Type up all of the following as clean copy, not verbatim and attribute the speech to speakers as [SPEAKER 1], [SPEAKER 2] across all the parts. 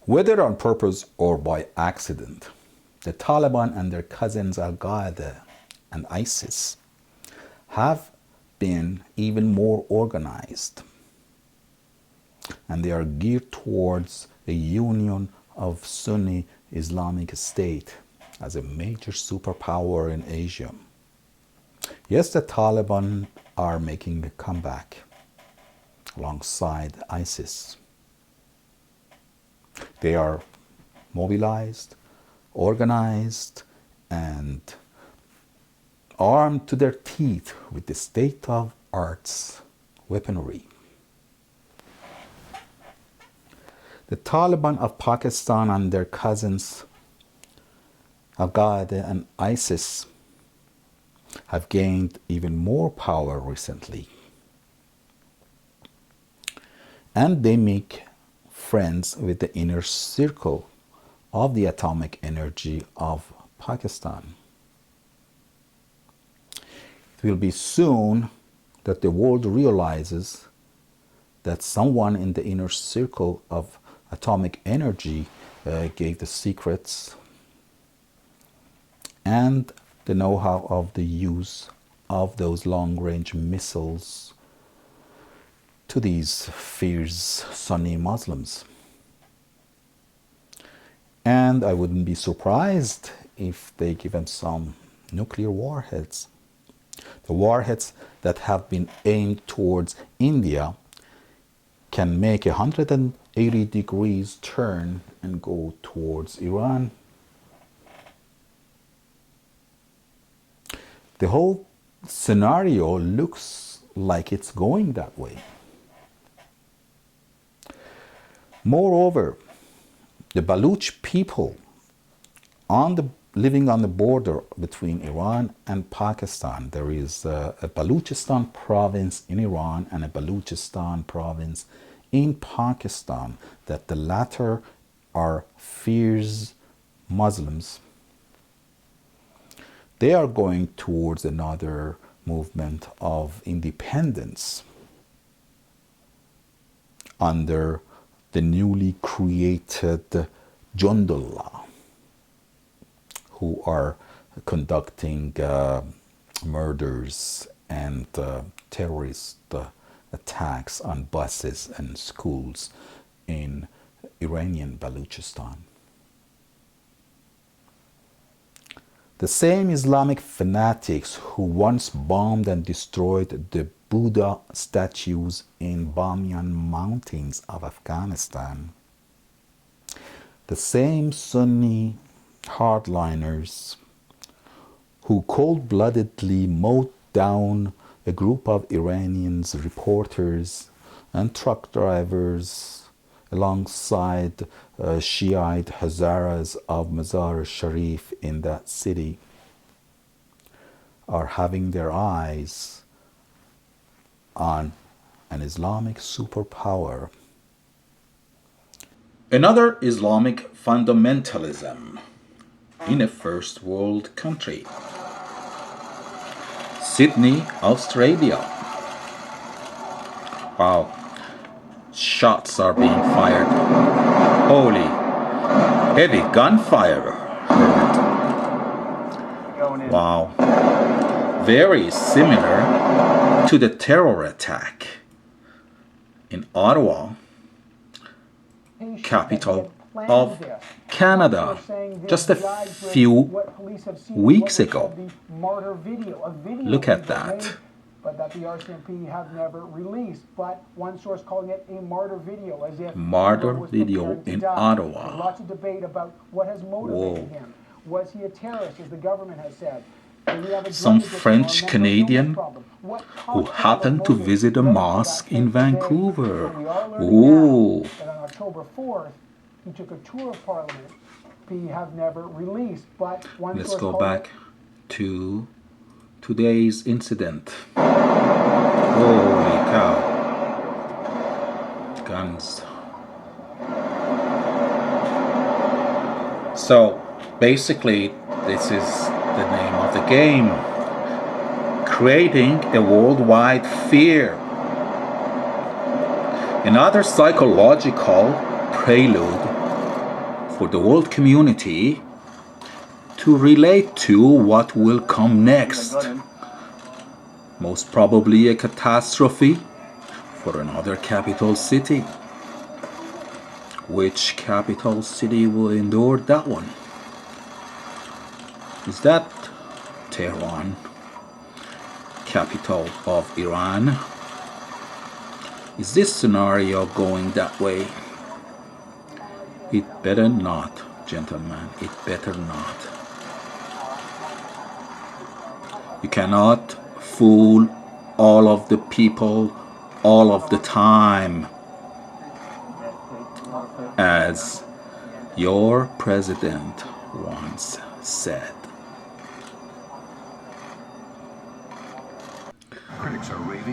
[SPEAKER 1] Whether on purpose or by accident, the Taliban and their cousins AlQaeda and ISIS have been even more organized, and they are geared towards a union of Sunni Islamic State as a major superpower in Asia. Yes, the Taliban are making a comeback alongside ISIS. They are mobilized, organized, and armed to their teeth with the state-of-the-art weaponry. The Taliban of Pakistan and their cousins AlQaeda and ISIS have gained even more power recently. And they make friends with the inner circle of the atomic energy of Pakistan. It will be soon that the world realizes that someone in the inner circle of atomic energy gave the secrets and the know-how of the use of those long-range missiles to these fierce Sunni Muslims. And I wouldn't be surprised if they give them some nuclear warheads. The warheads that have been aimed towards India can make a 180 degrees turn and go towards Iran. The whole scenario looks like it's going that way. Moreover, the Baluch people living on the border between Iran and Pakistan, there is a Baluchistan province in Iran and a Baluchistan province in Pakistan, that the latter are fierce Muslims. They are going towards another movement of independence under the newly created Jundullah, who are conducting murders and terrorist attacks on buses and schools in Iranian Baluchistan. The same Islamic fanatics who once bombed and destroyed the Buddha statues in Bamiyan mountains of Afghanistan, the same Sunni hardliners who cold-bloodedly mowed down a group of Iranians, reporters and truck drivers alongside Shiite Hazaras of Mazar-e-Sharif in that city, are having their eyes on an Islamic superpower. Another Islamic fundamentalism in a first world country. Sydney, Australia. Wow. Shots are being fired. Holy, heavy gunfire. Wow. Very similar to the terror attack in Ottawa, capital of Canada, just a few weeks ago. Look at that.
[SPEAKER 2] But that the RCMP have never released. But one source calling it a martyr video, as if
[SPEAKER 1] martyr video in Ottawa.
[SPEAKER 2] There's lots of debate about what has motivated him. Was he a terrorist, as the government has said?
[SPEAKER 1] Some French Canadian who happened to visit a mosque in Vancouver.
[SPEAKER 2] Ooh. That on October 4th, he took a tour of Parliament. He have never released. But one
[SPEAKER 1] Let's
[SPEAKER 2] source
[SPEAKER 1] go back to today's incident. Holy cow. Guns. So basically, this is the name of the game. Creating a worldwide fear. Another psychological prelude for the world community to relate to what will come next. Most probably a catastrophe for another capital city. Which capital city will endure that one? Is that Tehran, capital of Iran? Is this scenario going that way? It better not, gentlemen. It better not. You cannot fool all of the people all of the time, as your president once said.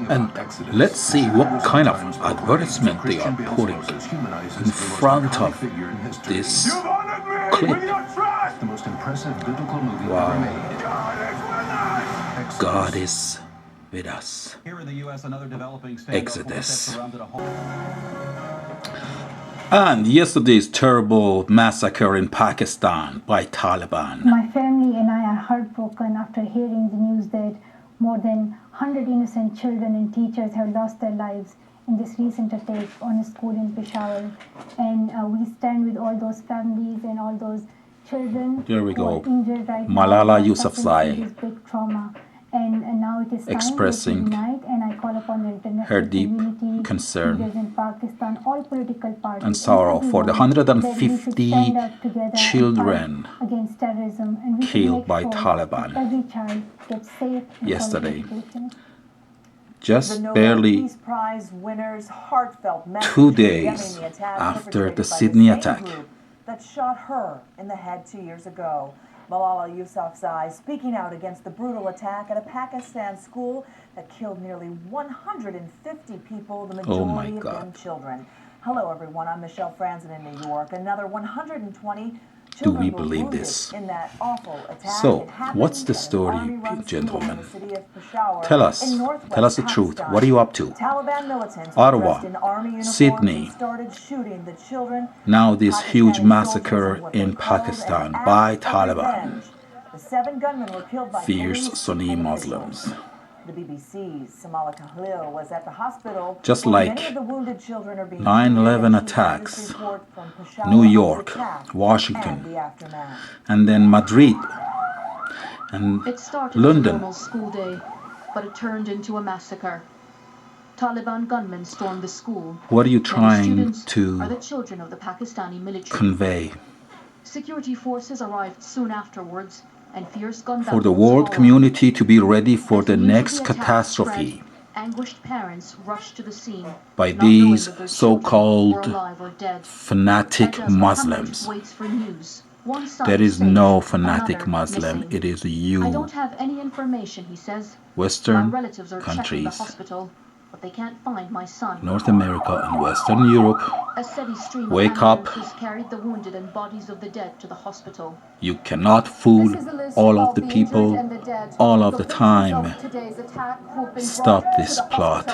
[SPEAKER 1] And let's see what kind of advertisement they are putting in front of this clip. Wow. God is with us. Exodus. And yesterday's terrible massacre in Pakistan by Taliban.
[SPEAKER 3] My family and I are heartbroken after hearing the news that more than 100 innocent children and teachers have lost their lives in this recent attack on a school in Peshawar. And we stand with all those families and all those children
[SPEAKER 1] There we
[SPEAKER 3] who
[SPEAKER 1] go.
[SPEAKER 3] are injured right
[SPEAKER 1] Malala
[SPEAKER 3] now,
[SPEAKER 1] Yousafzai
[SPEAKER 3] this big trauma. And now it is time
[SPEAKER 1] expressing
[SPEAKER 3] to unite, and I call upon the international
[SPEAKER 1] her deep
[SPEAKER 3] community,
[SPEAKER 1] concern
[SPEAKER 3] leaders in Pakistan, all political parties,
[SPEAKER 1] and sorrow for the
[SPEAKER 3] everyone, that we
[SPEAKER 1] 150
[SPEAKER 3] should stand up together and
[SPEAKER 1] children
[SPEAKER 3] fight against terrorism, and we should
[SPEAKER 1] killed
[SPEAKER 3] make
[SPEAKER 1] by
[SPEAKER 3] sure
[SPEAKER 1] Taliban
[SPEAKER 3] that every child gets safe and
[SPEAKER 1] yesterday.
[SPEAKER 3] quality education.
[SPEAKER 1] Just barely
[SPEAKER 4] Peace Prize winners' heartfelt
[SPEAKER 1] 2 days after the Sydney attack.
[SPEAKER 4] That shot her in the head 2 years ago. Malala Yousafzai speaking out against the brutal attack at a Pakistan school that killed nearly 150 people, the majority of them children. Hello, everyone. I'm Michelle Franzen in New York. Another 120
[SPEAKER 1] Do we
[SPEAKER 4] children were
[SPEAKER 1] believe
[SPEAKER 4] wounded
[SPEAKER 1] this?
[SPEAKER 4] in that awful attack.
[SPEAKER 1] So,
[SPEAKER 4] It happened
[SPEAKER 1] what's the
[SPEAKER 4] at an
[SPEAKER 1] story,
[SPEAKER 4] army-run
[SPEAKER 1] gentlemen?
[SPEAKER 4] school in the city of Peshawar
[SPEAKER 1] Tell us.
[SPEAKER 4] in northwest
[SPEAKER 1] Tell us the truth.
[SPEAKER 4] Pakistan.
[SPEAKER 1] What are you up to?
[SPEAKER 4] Taliban militants
[SPEAKER 1] Ottawa,
[SPEAKER 4] dressed in army uniforms
[SPEAKER 1] Sydney.
[SPEAKER 4] started shooting the children.
[SPEAKER 1] Now this huge
[SPEAKER 4] Pakistani
[SPEAKER 1] massacre
[SPEAKER 4] soldiers what they
[SPEAKER 1] in
[SPEAKER 4] called
[SPEAKER 1] Pakistan
[SPEAKER 4] an
[SPEAKER 1] by
[SPEAKER 4] act of
[SPEAKER 1] Taliban.
[SPEAKER 4] revenge. The 7 gunmen were killed by
[SPEAKER 1] Fierce
[SPEAKER 4] police
[SPEAKER 1] Sunni
[SPEAKER 4] and
[SPEAKER 1] Muslims.
[SPEAKER 4] officials. The BBC's Samala Tahlil was at the hospital.
[SPEAKER 1] Just
[SPEAKER 4] where
[SPEAKER 1] like
[SPEAKER 4] many of the wounded children are being
[SPEAKER 1] 9/11
[SPEAKER 4] treated, and she had
[SPEAKER 1] attacks,
[SPEAKER 4] this report from Peshawar
[SPEAKER 1] New
[SPEAKER 4] of the
[SPEAKER 1] York,
[SPEAKER 4] attack
[SPEAKER 1] Washington,
[SPEAKER 4] and the aftermath.
[SPEAKER 1] and then Madrid, and
[SPEAKER 5] It started
[SPEAKER 1] London.
[SPEAKER 5] as a normal school day, but it turned into a massacre. Taliban gunmen stormed the school.
[SPEAKER 1] What are you
[SPEAKER 5] Many
[SPEAKER 1] trying
[SPEAKER 5] students are the
[SPEAKER 1] to
[SPEAKER 5] children of the Pakistani military.
[SPEAKER 1] convey?
[SPEAKER 5] Security forces arrived soon afterwards, and fierce gun
[SPEAKER 1] For the
[SPEAKER 5] battles
[SPEAKER 1] world
[SPEAKER 5] followed.
[SPEAKER 1] community to be ready for
[SPEAKER 5] As
[SPEAKER 1] the
[SPEAKER 5] news of
[SPEAKER 1] next
[SPEAKER 5] the attack
[SPEAKER 1] catastrophe
[SPEAKER 5] spread, anguished parents rushed to the scene,
[SPEAKER 1] by
[SPEAKER 5] not knowing
[SPEAKER 1] these
[SPEAKER 5] if their children
[SPEAKER 1] so-called
[SPEAKER 5] were alive or dead.
[SPEAKER 1] fanatic
[SPEAKER 5] And as Muhammad
[SPEAKER 1] Muslims.
[SPEAKER 5] waits for news, one side
[SPEAKER 1] There is
[SPEAKER 5] says
[SPEAKER 1] no fanatic
[SPEAKER 5] another
[SPEAKER 1] Muslim.
[SPEAKER 5] missing.
[SPEAKER 1] It is
[SPEAKER 5] I
[SPEAKER 1] you,
[SPEAKER 5] don't have any information, he says. My
[SPEAKER 1] Western
[SPEAKER 5] relatives are checking the
[SPEAKER 1] countries,
[SPEAKER 5] hospital, but they can't find my son.
[SPEAKER 1] North America and Western Europe.
[SPEAKER 5] A steady stream
[SPEAKER 1] Wake
[SPEAKER 5] of
[SPEAKER 1] up.
[SPEAKER 5] ambulances carried the wounded and bodies of the dead to the hospital.
[SPEAKER 1] You cannot fool all of the people all of the time. Stop this plot.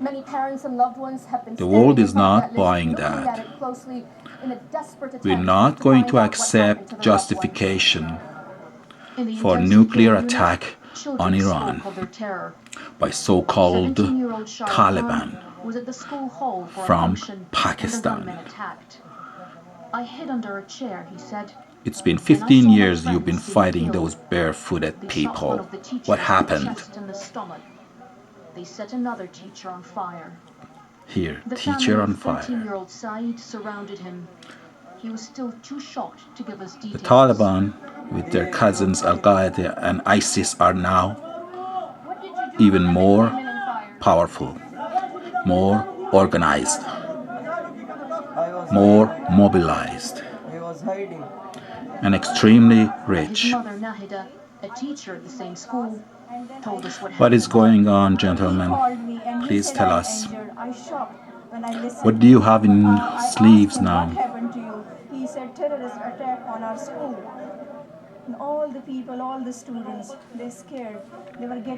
[SPEAKER 6] Many parents and loved ones have been
[SPEAKER 1] The world
[SPEAKER 6] standing
[SPEAKER 1] is
[SPEAKER 6] in front of
[SPEAKER 1] not
[SPEAKER 6] that list,
[SPEAKER 1] buying
[SPEAKER 6] looking
[SPEAKER 1] that.
[SPEAKER 6] at it closely in a desperate
[SPEAKER 1] We're
[SPEAKER 6] attempt
[SPEAKER 1] not
[SPEAKER 6] to
[SPEAKER 1] going
[SPEAKER 6] find
[SPEAKER 1] to
[SPEAKER 6] out what happened to
[SPEAKER 1] accept
[SPEAKER 6] their loved
[SPEAKER 1] justification
[SPEAKER 5] In the
[SPEAKER 1] for
[SPEAKER 5] intensive
[SPEAKER 1] nuclear
[SPEAKER 5] care unit,
[SPEAKER 1] attack
[SPEAKER 5] children
[SPEAKER 1] on Iran
[SPEAKER 5] spoke of their terror.
[SPEAKER 1] by so-called
[SPEAKER 5] 17-year-old Shah
[SPEAKER 1] Taliban
[SPEAKER 5] Khan was at the school hall for
[SPEAKER 1] from
[SPEAKER 5] a function
[SPEAKER 1] Pakistan.
[SPEAKER 5] and the gunmen attacked. I hid under a chair, he said.
[SPEAKER 1] It's been
[SPEAKER 5] Then I
[SPEAKER 1] 15
[SPEAKER 5] saw my
[SPEAKER 1] years you've
[SPEAKER 5] friends
[SPEAKER 1] been
[SPEAKER 5] being
[SPEAKER 1] fighting
[SPEAKER 5] killed.
[SPEAKER 1] those barefooted
[SPEAKER 5] They shot one
[SPEAKER 1] people.
[SPEAKER 5] of the teachers
[SPEAKER 1] What
[SPEAKER 5] in the
[SPEAKER 1] happened?
[SPEAKER 5] chest and the stomach. They set another teacher on fire.
[SPEAKER 1] Here,
[SPEAKER 5] The
[SPEAKER 1] teacher
[SPEAKER 5] family
[SPEAKER 1] on
[SPEAKER 5] of
[SPEAKER 1] fire.
[SPEAKER 5] 13-year-old Saeed surrounded him. He was still too shocked to give us
[SPEAKER 1] The
[SPEAKER 5] details.
[SPEAKER 1] Taliban, with their cousins AlQaeda and ISIS, are now even more powerful, more organized, more mobilized, and extremely
[SPEAKER 5] His
[SPEAKER 1] rich.
[SPEAKER 5] mother Nahida, a teacher at the same school, told us
[SPEAKER 1] What is going on, gentlemen? Please tell us. What do you have in sleeves now?
[SPEAKER 7] What happened to you? He said terrorist attack on our school. And all the people, all the students, they're scared. They were getting